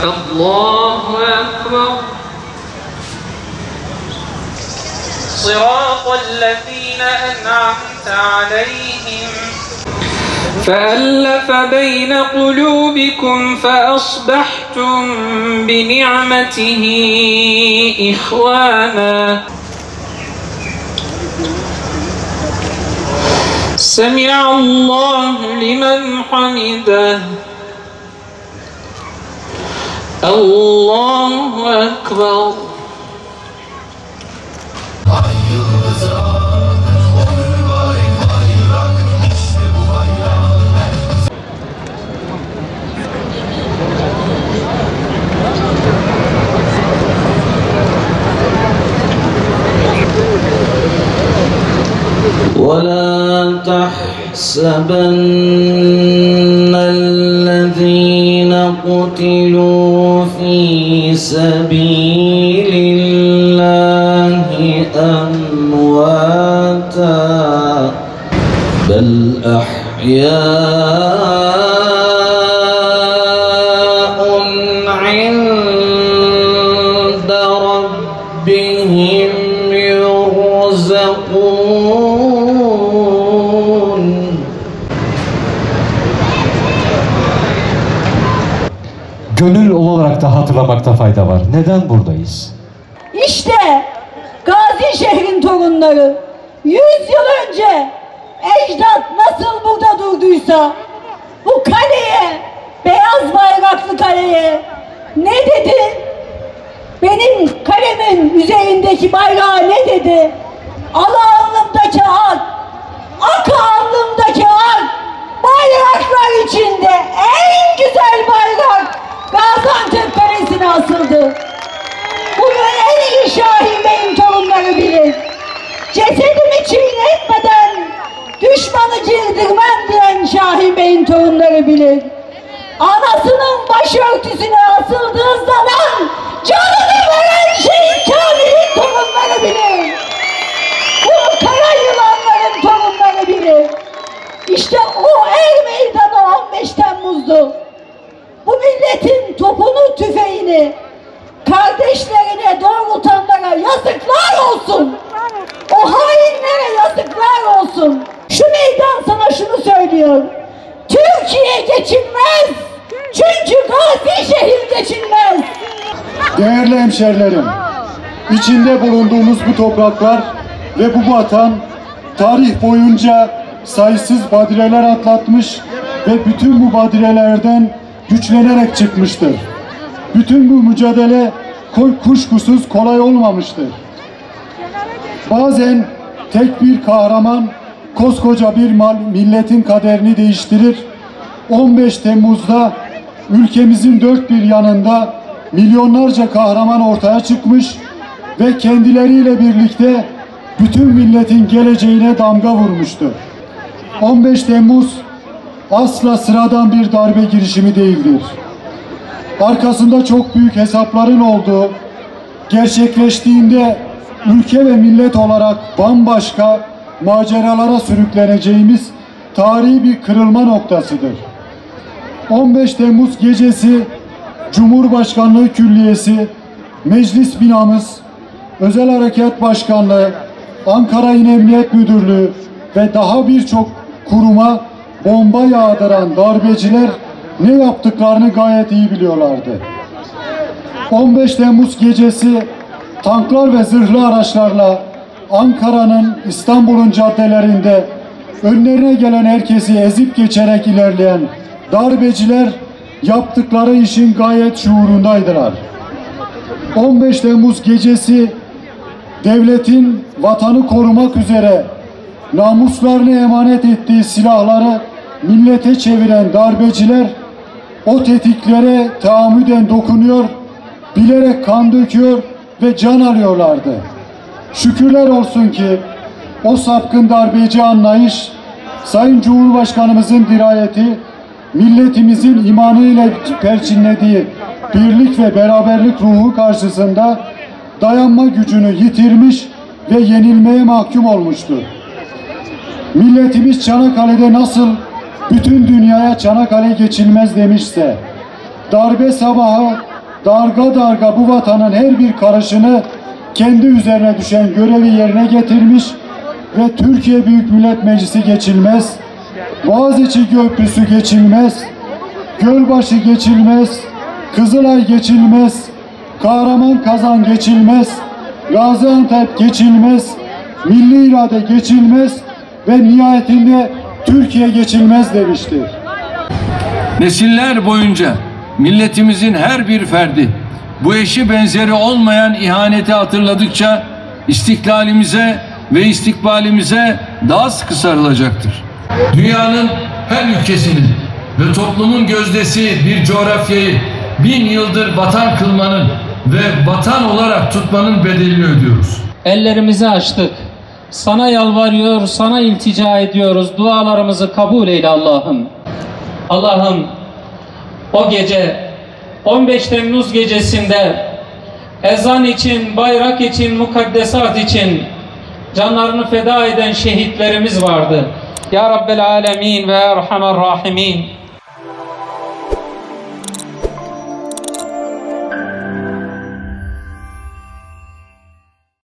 الله أكبر. صراط الذين أنعمت عليهم فألف بين قلوبكم فأصبحتم بنعمته إخوانا. سمع الله لمن حمده. الله أكبر. ولا تحسبن الذين قتلوا في سبيل الله أمواتا بل أحياء عند ربهم يرزقون. Gönül olarak da hatırlamakta fayda var. Neden buradayız? İşte Gazi şehrin torunları 100 yıl önce ecdat nasıl burada durduysa bu kaleye, beyaz bayraklı kaleye ne dedi? Benim kalemin üzerindeki bayrağa ne dedi? Al alnımdaki ak, ak alnımdaki ak, bayraklar içinde en güzel bayrak Gaziantep Kalesi'ne asıldı. Bunu en iyi Şahin Bey'in torunları bilir. Cesedimi çiğnetmeden düşmanı girdirmem diyen Şahin Bey'in torunları bilir. Anasının başörtüsüne asıldığı zaman canını veren Şehit Kamil'in torunları bilir. Bunu kara yılanların torunları bilir. İşte o er meydanı 15 Temmuz'du. Bu milletin topunu, tüfeğini kardeşlerine doğrultanlara yazıklar olsun. O hainlere yazıklar olsun. Şu meydan sana şunu söylüyor. Türkiye geçinmez. Çünkü Gazi şehir geçinmez. Değerli hemşerilerim, içinde bulunduğumuz bu topraklar ve bu vatan tarih boyunca sayısız badireler atlatmış ve bütün bu badirelerden güçlenerek çıkmıştır. Bütün bu mücadele kuşkusuz kolay olmamıştır. Bazen tek bir kahraman koskoca bir milletin kaderini değiştirir. 15 Temmuz'da ülkemizin dört bir yanında milyonlarca kahraman ortaya çıkmış ve kendileriyle birlikte bütün milletin geleceğine damga vurmuştur. 15 Temmuz asla sıradan bir darbe girişimi değildir. Arkasında çok büyük hesapların olduğu, gerçekleştiğinde ülke ve millet olarak bambaşka maceralara sürükleneceğimiz tarihi bir kırılma noktasıdır. 15 Temmuz gecesi Cumhurbaşkanlığı Külliyesi, Meclis Binamız, Özel Harekat Başkanlığı, Ankara İl Emniyet Müdürlüğü ve daha birçok kuruma bomba yağdıran darbeciler ne yaptıklarını gayet iyi biliyorlardı. 15 Temmuz gecesi tanklar ve zırhlı araçlarla Ankara'nın, İstanbul'un caddelerinde önlerine gelen herkesi ezip geçerek ilerleyen darbeciler yaptıkları işin gayet şuurundaydılar. 15 Temmuz gecesi devletin vatanı korumak üzere namuslarını emanet ettiği silahları millete çeviren darbeciler o tetiklere tahammüden dokunuyor, bilerek kan döküyor ve can alıyorlardı. Şükürler olsun ki o sapkın darbeci anlayış, Sayın Cumhurbaşkanımızın dirayeti, milletimizin imanıyla perçinlediği birlik ve beraberlik ruhu karşısında dayanma gücünü yitirmiş ve yenilmeye mahkum olmuştur. Milletimiz Çanakkale'de nasıl bütün dünyaya Çanakkale geçilmez demişse, darbe sabahı darga darga bu vatanın her bir karışını kendi üzerine düşen görevi yerine getirmiş ve Türkiye Büyük Millet Meclisi geçilmez, Boğaziçi Köprüsü geçilmez, Gölbaşı geçilmez, Kızılay geçilmez, Kahraman geçilmez, Gaziantep geçilmez, milli irade geçilmez ve nihayetinde Türkiye geçilmez demiştir. Nesiller boyunca milletimizin her bir ferdi bu eşi benzeri olmayan ihaneti hatırladıkça istiklalimize ve istikbalimize daha sıkı sarılacaktır. Dünyanın her ülkesinin ve toplumun gözdesi bir coğrafyayı 1000 yıldır vatan kılmanın ve vatan olarak tutmanın bedelini ödüyoruz. Ellerimizi açtık. Sana yalvarıyor, sana iltica ediyoruz. Dualarımızı kabul eyle Allah'ım. Allah'ım, o gece 15 Temmuz gecesinde ezan için, bayrak için, mukaddesat için canlarını feda eden şehitlerimiz vardı. Ya Rabbel Alemin ve Erhamer Rahimin.